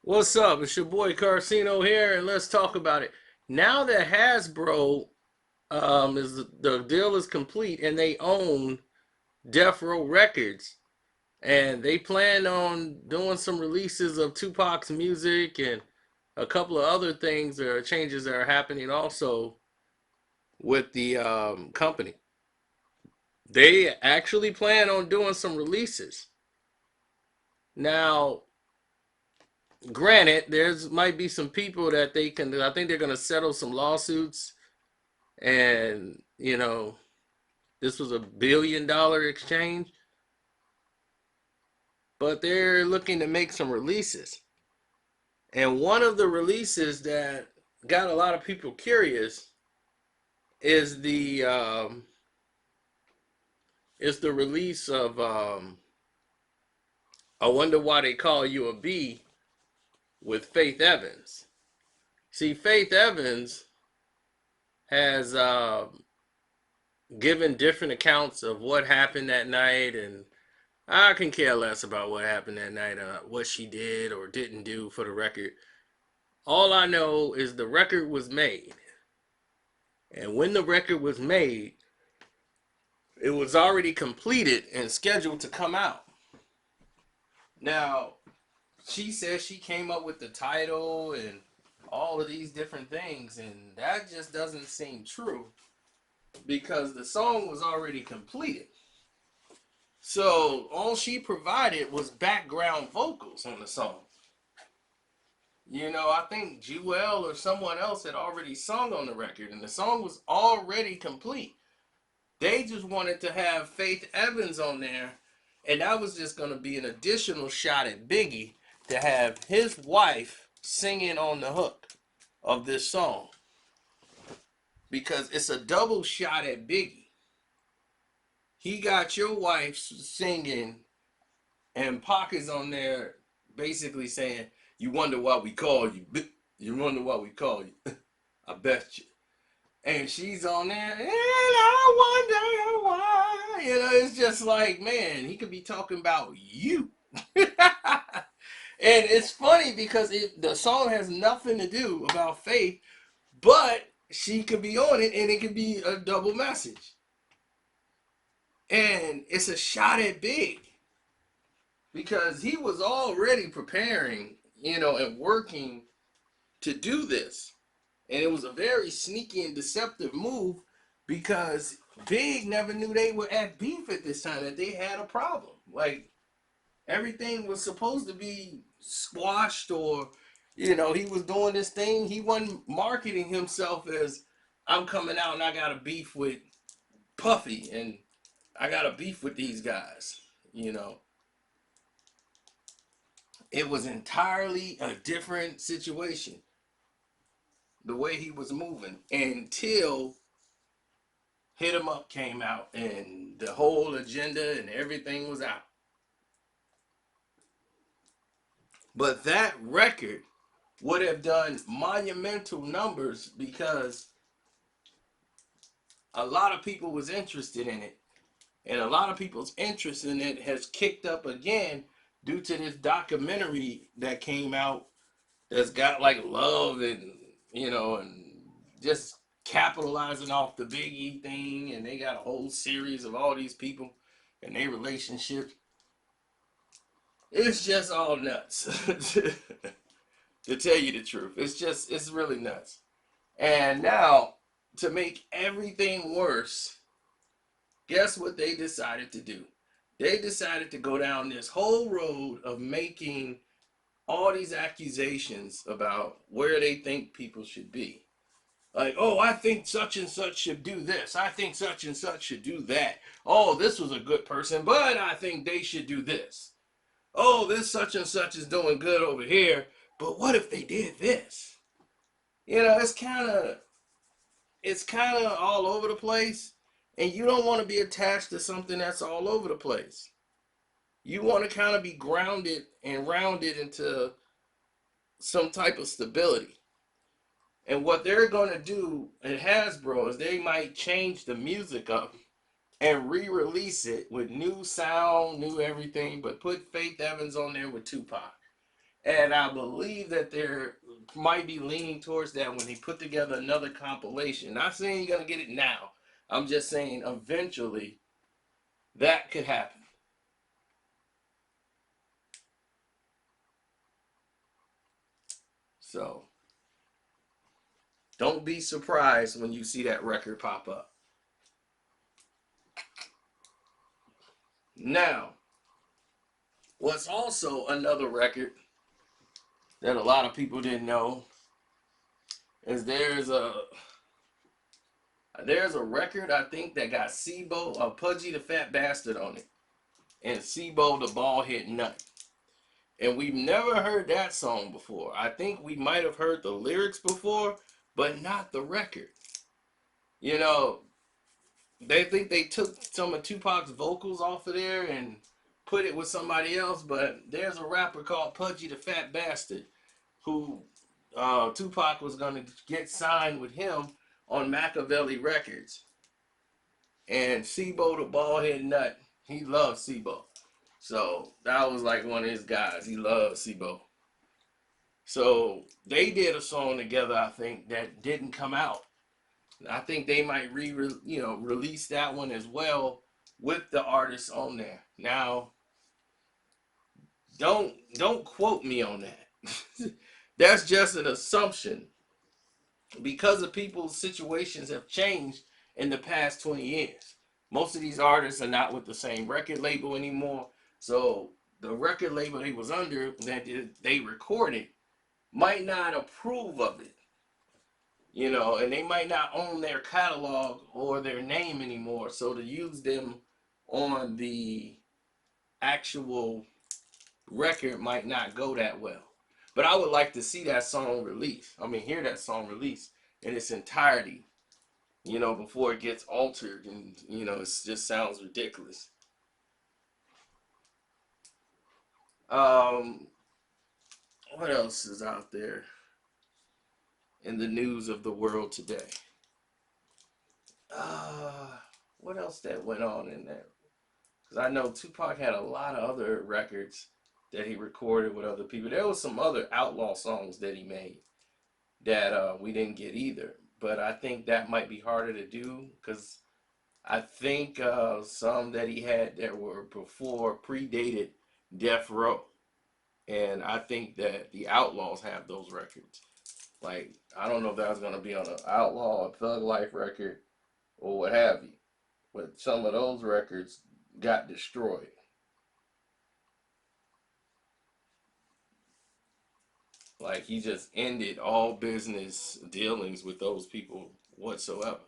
What's up? It's your boy Carcino here, and let's talk about it. Now that Hasbro is the deal is complete, and they own Death Row Records, and they plan on doing some releases of Tupac's music and a couple of other things or changes that are happening also with the company. They actually plan on doing some releases. Now, granted, there's might be some people that they can. I think they're going to settle some lawsuits, and this was $1 billion exchange, but they're looking to make some releases. And one of the releases that got a lot of people curious is the release of I Wonder Why They Call You a B with Faith Evans. See, Faith Evans has given different accounts of what happened that night, and I can care less about what happened that night, what she did or didn't do for the record. All I know is the record was made. And when the record was made, it was already completed and scheduled to come out. Now, she says she came up with the title and all of these different things, and that just doesn't seem true because the song was already completed. So all she provided was background vocals on the song. I think Jewel or someone else had already sung on the record, and the song was already complete. They just wanted to have Faith Evans on there, and that was just going to be an additional shot at Biggie to have his wife singing on the hook of this song. Because it's a double shot at Biggie. He got your wife singing, and Pac is on there basically saying, "You wonder why we call you. You wonder why we call you. I bet you." And she's on there, and I wonder why. It's just like, man, he could be talking about you. And it's funny because the song has nothing to do about faith, but she could be on it, and it could be a double message. And it's a shot at Big because he was already preparing, and working to do this. And it was a very sneaky and deceptive move because Big never knew they were at beef at this time, that they had a problem. Like, everything was supposed to be squashed, or, he was doing this thing. He wasn't marketing himself as, "I'm coming out and I got a beef with Puffy and I got a beef with these guys." It was entirely a different situation the way he was moving until Hit 'Em Up came out and the whole agenda and everything was out. But that record would have done monumental numbers because a lot of people was interested in it. And a lot of people's interest in it has kicked up again due to this documentary that came out that's got like love and just capitalizing off the Biggie thing, and they got a whole series of all these people and their relationships. It's just all nuts. To tell you the truth, it's really nuts. And now, to make everything worse, guess what they decided to do? They decided to go down this whole road of making all these accusations about where they think people should be. Like, "Oh, I think such and such should do this. I think such and such should do that. Oh, this was a good person, but I think they should do this. Oh, this such and such is doing good over here, but what if they did this?" It's kind of all over the place, and you don't want to be attached to something that's all over the place. You want to kind of be grounded and rounded into some type of stability. And what they're going to do at Hasbro is they might change the music up and re-release it with new sound, new everything, but put Faith Evans on there with Tupac. And I believe that there might be leaning towards that when he put together another compilation. Not saying you're gonna get it now. I'm just saying eventually that could happen. So don't be surprised when you see that record pop up. Now, what's also another record that a lot of people didn't know is there's a record I think that got C-Bo, Pudgy the Fat Bastard on it, and C-Bo the Bald Head Nut. And we've never heard that song before. I think we might have heard the lyrics before, but not the record. You know, they think they took some of Tupac's vocals off of there and put it with somebody else, but there's a rapper called Pudgy the Fat Bastard who Tupac was going to get signed with him on Machiavelli Records. And C-Bo the Bald Head Nut, he loves C-Bo. So that was like one of his guys. He loves C-Bo. So they did a song together, I think, that didn't come out. I think they might release that one as well with the artists on there. Now, don't quote me on that. That's just an assumption because of people's situations have changed in the past 20 years. Most of these artists are not with the same record label anymore. So the record label they was under that they recorded might not approve of it, and they might not own their catalog or their name anymore. So to use them on the actual record might not go that well. But I would like to see that song released. I mean, hear that song released in its entirety, before it gets altered and, it just sounds ridiculous. Um, what else is out there in the news of the world today? What else that went on in there? Because I know Tupac had a lot of other records that he recorded with other people. There was some other outlaw songs that he made that we didn't get either. But I think that might be harder to do because I think some that he had that were before predated Death Row. And I think that the Outlaws have those records. Like, I don't know if that was going to be on an Outlaw or Thug Life record or what have you. But some of those records got destroyed. Like, he just ended all business dealings with those people whatsoever.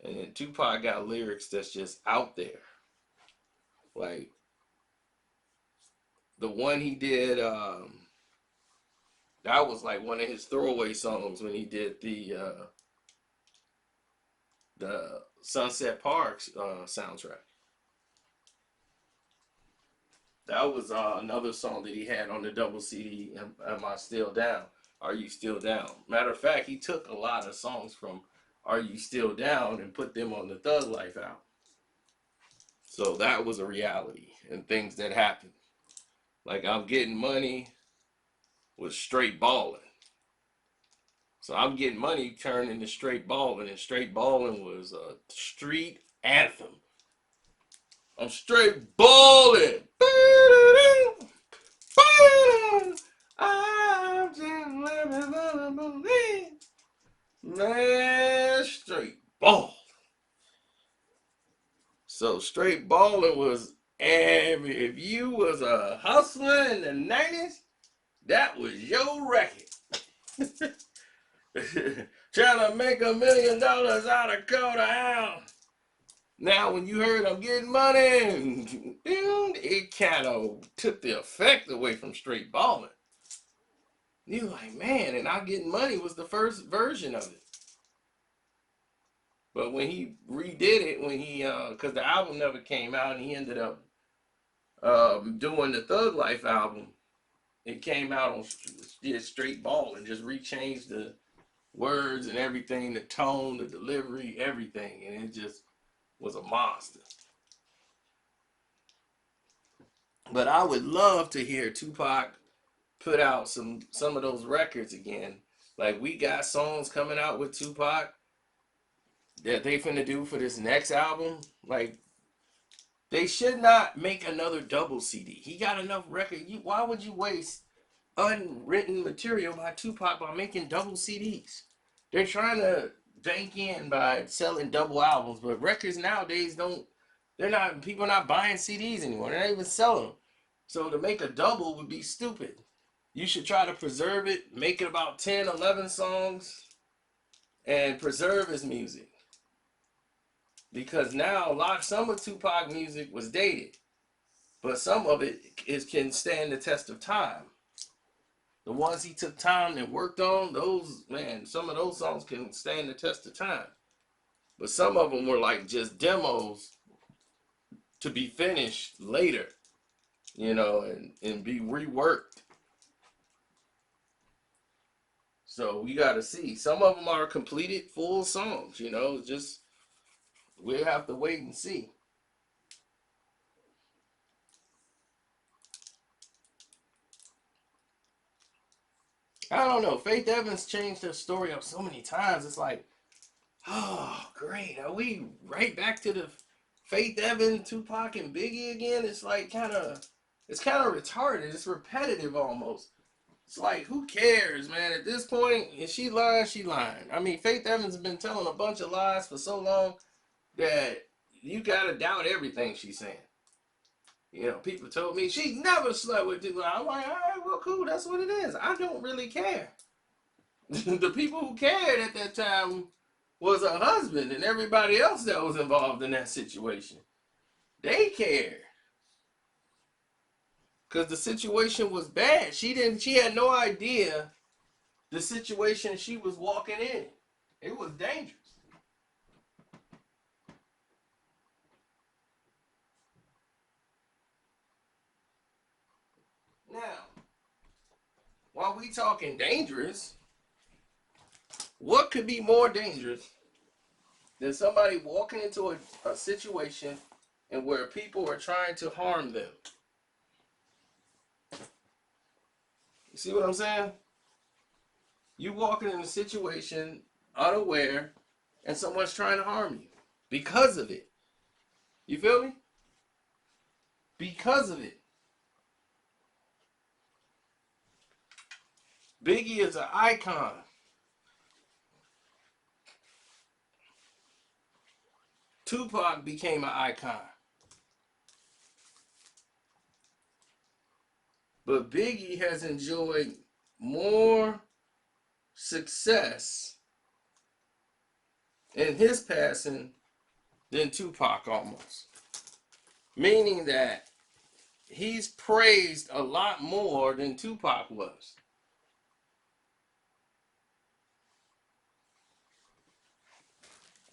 And then Tupac got lyrics that's just out there. Like, the one he did, that was like one of his throwaway songs when he did the Sunset Parks soundtrack. That was another song that he had on the double CD. Am I Still Down? Are You Still Down? Matter of fact, he took a lot of songs from Are You Still Down and put them on the Thug Life album. So that was a reality and things that happened. Like I'm Getting Money was straight balling. So I'm Getting Money turned into Straight Ballin', and Straight Ballin' was a street anthem. I'm straight ballin'. I'm just living for believe. Man, straight ball. So straight balling was if you was a hustler in the 90s, that was your record. Trying to make $1 million out of quarter ounce. Now, when you heard I'm Getting Money, it kind of took the effect away from straight balling. You like, man, and I'm Getting Money was the first version of it. But when he redid it, because the album never came out, and he ended up doing the Thug Life album, it came out on straight ball and just rechanged the words and everything, the tone, the delivery, everything, and it just was a monster. But I would love to hear Tupac put out some of those records again. Like we got songs coming out with Tupac that they finna do for this next album. Like they should not make another double CD. He got enough record. Why would you waste unwritten material by Tupac by making double CDs? They're trying to bank in by selling double albums, but records nowadays don't. They're not. People are not buying CDs anymore. They're not even selling them. So to make a double would be stupid. You should try to preserve it, make it about 10, 11 songs, and preserve his music. Because now some of Tupac music was dated, but some of it can stand the test of time. The ones he took time and worked on, those, man, some of those songs can stand the test of time. But some of them were like just demos to be finished later, and be reworked. So we got to see. Some of them are completed full songs, just we'll have to wait and see. I don't know. Faith Evans changed her story up so many times. It's like, oh, great. Are we right back to the Faith Evans, Tupac, and Biggie again? It's like it's kind of retarded. It's repetitive almost. It's like, who cares, man? At this point, if she lying, she lying. I mean, Faith Evans has been telling a bunch of lies for so long that you gotta doubt everything she's saying. People told me she never slept with Tupac. I'm like, all right, well, cool. That's what it is. I don't really care. The people who cared at that time was her husband and everybody else that was involved in that situation. They cared because the situation was bad. She had no idea the situation she was walking in. It was dangerous. Now, while we talking dangerous, what could be more dangerous than somebody walking into a situation and where people are trying to harm them? You see what I'm saying? You walking in a situation unaware and someone's trying to harm you because of it. You feel me? Because of it. Biggie is an icon. Tupac became an icon. But Biggie has enjoyed more success in his passing than Tupac almost. Meaning that he's praised a lot more than Tupac was.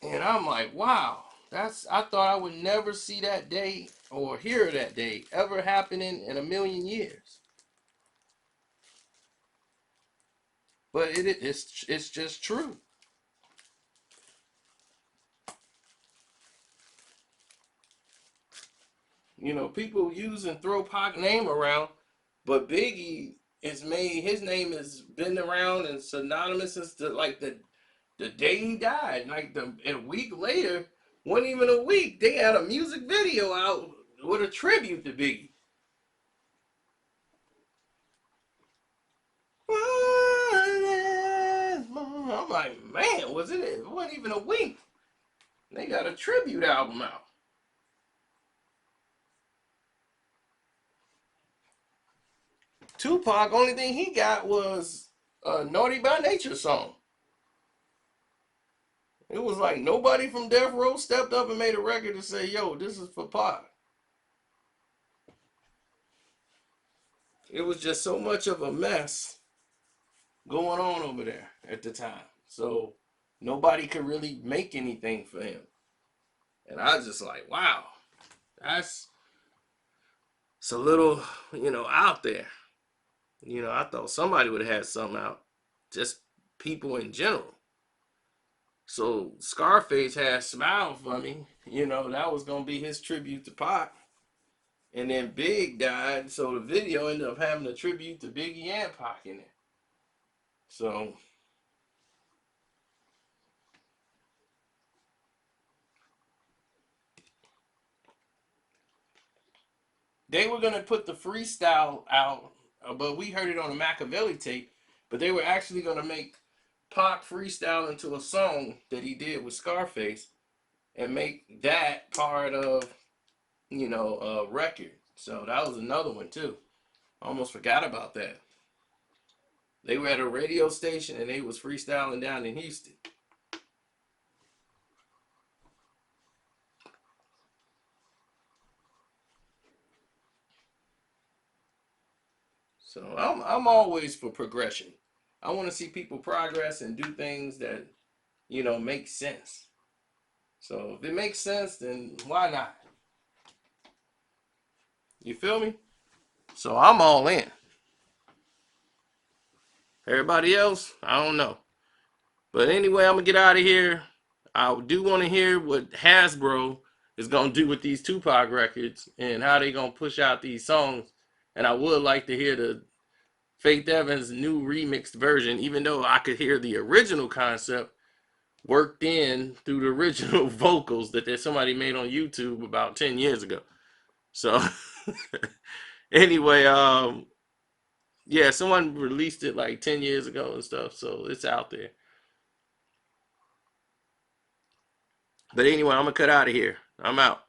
And I'm like, wow, I thought I would never see that day or hear that day ever happening in a million years. But it's just true. People use and throw Pac name around, but Biggie his name has been around and synonymous since the day he died. Like a week later, wasn't even a week, they had a music video out with a tribute to Biggie. I'm like, man, it wasn't even a week. They got a tribute album out. Tupac, only thing he got was a Naughty by Nature song. It was like nobody from Death Row stepped up and made a record to say, yo, this is for Pac. It was just so much of a mess going on over there at the time. So nobody could really make anything for him. And I was just like, wow, it's a little, out there. I thought somebody would have had something out. Just people in general. So Scarface had Smile for me. That was going to be his tribute to Pac. And then Big died, so the video ended up having a tribute to Biggie and Pac in it. So they were gonna put the freestyle out, but we heard it on the Machiavelli tape. But they were actually gonna make Pac freestyle into a song that he did with Scarface and make that part of, a record. So that was another one too. Almost forgot about that. They were at a radio station and they was freestyling down in Houston. So I'm always for progression. I want to see people progress and do things that make sense. So if it makes sense, then why not? You feel me? So I'm all in. Everybody else, I don't know. But anyway, I'm gonna get out of here. I do want to hear what Hasbro is gonna do with these Tupac records and how they gonna push out these songs. And I would like to hear the Faith Evans' new remixed version, even though I could hear the original concept worked in through the original vocals that somebody made on YouTube about 10 years ago. So anyway, yeah, someone released it like 10 years ago and stuff, so it's out there. But anyway, I'm gonna cut out of here. I'm out.